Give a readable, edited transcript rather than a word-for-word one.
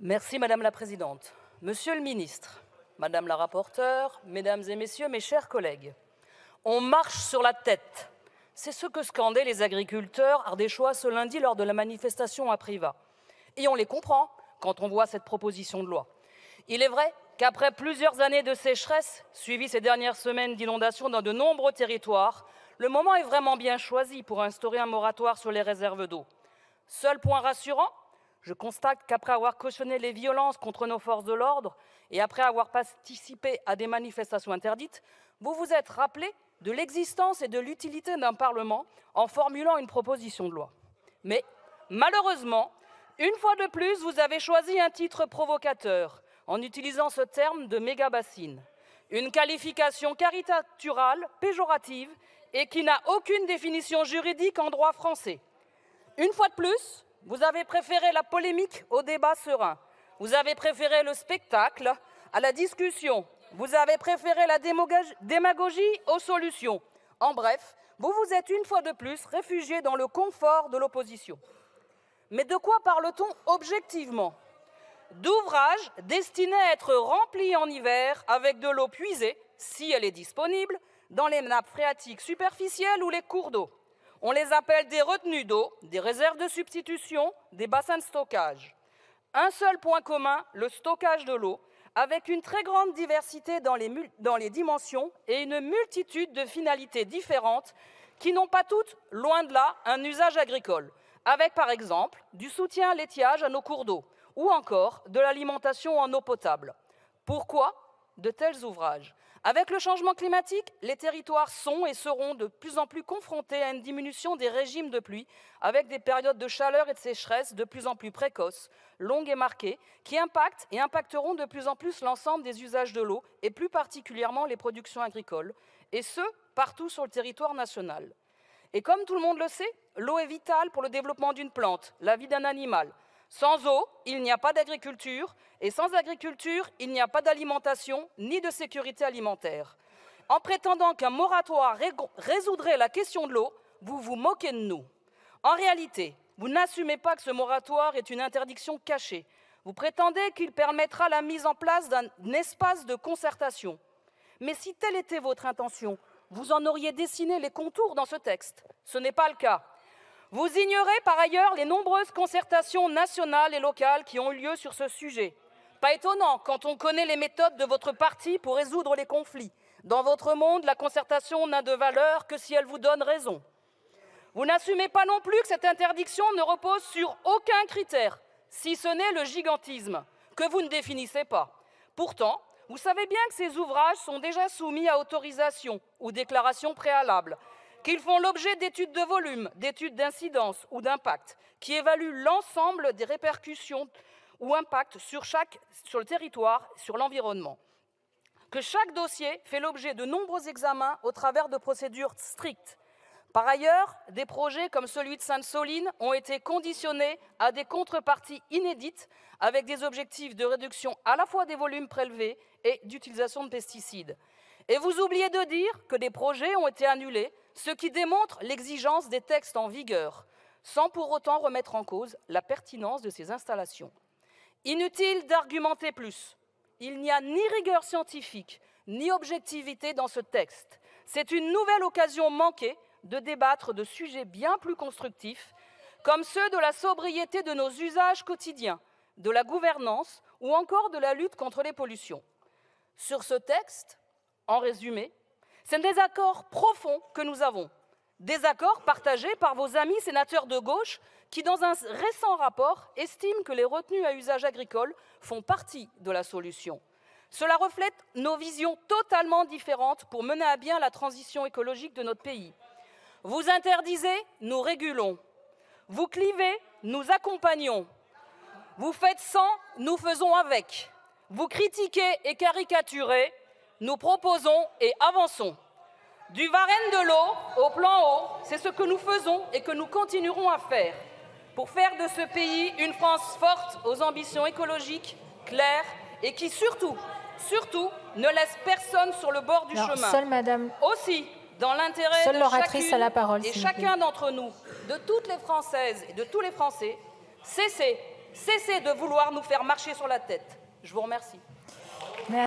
Merci Madame la Présidente. Monsieur le Ministre, Madame la rapporteure, Mesdames et Messieurs, mes chers collègues, on marche sur la tête. C'est ce que scandaient les agriculteurs ardéchois ce lundi lors de la manifestation à Privas. Et on les comprend quand on voit cette proposition de loi. Il est vrai qu'après plusieurs années de sécheresse, suivies ces dernières semaines d'inondations dans de nombreux territoires, le moment est vraiment bien choisi pour instaurer un moratoire sur les réserves d'eau. Seul point rassurant, je constate qu'après avoir cautionné les violences contre nos forces de l'ordre et après avoir participé à des manifestations interdites, vous vous êtes rappelé de l'existence et de l'utilité d'un Parlement en formulant une proposition de loi. Mais malheureusement, une fois de plus, vous avez choisi un titre provocateur en utilisant ce terme de méga-bassine, une qualification caricaturale, péjorative et qui n'a aucune définition juridique en droit français. Une fois de plus, vous avez préféré la polémique au débat serein. Vous avez préféré le spectacle à la discussion. Vous avez préféré la démagogie aux solutions. En bref, vous vous êtes une fois de plus réfugié dans le confort de l'opposition. Mais de quoi parle-t-on objectivement? D'ouvrages destinés à être remplis en hiver avec de l'eau puisée, si elle est disponible, dans les nappes phréatiques superficielles ou les cours d'eau. On les appelle des retenues d'eau, des réserves de substitution, des bassins de stockage. Un seul point commun, le stockage de l'eau, avec une très grande diversité dans les dimensions et une multitude de finalités différentes qui n'ont pas toutes, loin de là, un usage agricole, avec par exemple du soutien à l'étiage à nos cours d'eau ou encore de l'alimentation en eau potable. Pourquoi de tels ouvrages? Avec le changement climatique, les territoires sont et seront de plus en plus confrontés à une diminution des régimes de pluie, avec des périodes de chaleur et de sécheresse de plus en plus précoces, longues et marquées, qui impactent et impacteront de plus en plus l'ensemble des usages de l'eau, et plus particulièrement les productions agricoles, et ce, partout sur le territoire national. Et comme tout le monde le sait, l'eau est vitale pour le développement d'une plante, la vie d'un animal. Sans eau, il n'y a pas d'agriculture, et sans agriculture, il n'y a pas d'alimentation ni de sécurité alimentaire. En prétendant qu'un moratoire résoudrait la question de l'eau, vous vous moquez de nous. En réalité, vous n'assumez pas que ce moratoire est une interdiction cachée. Vous prétendez qu'il permettra la mise en place d'un espace de concertation. Mais si telle était votre intention, vous en auriez dessiné les contours dans ce texte. Ce n'est pas le cas. Vous ignorez par ailleurs les nombreuses concertations nationales et locales qui ont eu lieu sur ce sujet. Pas étonnant quand on connaît les méthodes de votre parti pour résoudre les conflits. Dans votre monde, la concertation n'a de valeur que si elle vous donne raison. Vous n'assumez pas non plus que cette interdiction ne repose sur aucun critère, si ce n'est le gigantisme, que vous ne définissez pas. Pourtant, vous savez bien que ces ouvrages sont déjà soumis à autorisation ou déclaration préalable, qu'ils font l'objet d'études de volume, d'études d'incidence ou d'impact, qui évaluent l'ensemble des répercussions ou impacts sur le territoire, sur l'environnement. Que chaque dossier fait l'objet de nombreux examens au travers de procédures strictes. Par ailleurs, des projets comme celui de Sainte-Soline ont été conditionnés à des contreparties inédites avec des objectifs de réduction à la fois des volumes prélevés et d'utilisation de pesticides. Et vous oubliez de dire que des projets ont été annulés, ce qui démontre l'exigence des textes en vigueur, sans pour autant remettre en cause la pertinence de ces installations. Inutile d'argumenter plus. Il n'y a ni rigueur scientifique, ni objectivité dans ce texte. C'est une nouvelle occasion manquée de débattre de sujets bien plus constructifs, comme ceux de la sobriété de nos usages quotidiens, de la gouvernance ou encore de la lutte contre les pollutions. Sur ce texte, en résumé, c'est un désaccord profond que nous avons. Désaccord partagé par vos amis sénateurs de gauche qui, dans un récent rapport, estiment que les retenues à usage agricole font partie de la solution. Cela reflète nos visions totalement différentes pour mener à bien la transition écologique de notre pays. Vous interdisez, nous régulons. Vous clivez, nous accompagnons. Vous faites sans, nous faisons avec. Vous critiquez et caricaturez, nous proposons et avançons. Du Varenne de l'eau au plan eau, c'est ce que nous faisons et que nous continuerons à faire pour faire de ce pays une France forte aux ambitions écologiques, claires et qui surtout, ne laisse personne sur le bord du chemin. Seule Madame. Aussi, dans l'intérêt de l'oratrice a la parole, et chacun d'entre nous, de toutes les Françaises et de tous les Français, cessez Cessez de vouloir nous faire marcher sur la tête. Je vous remercie.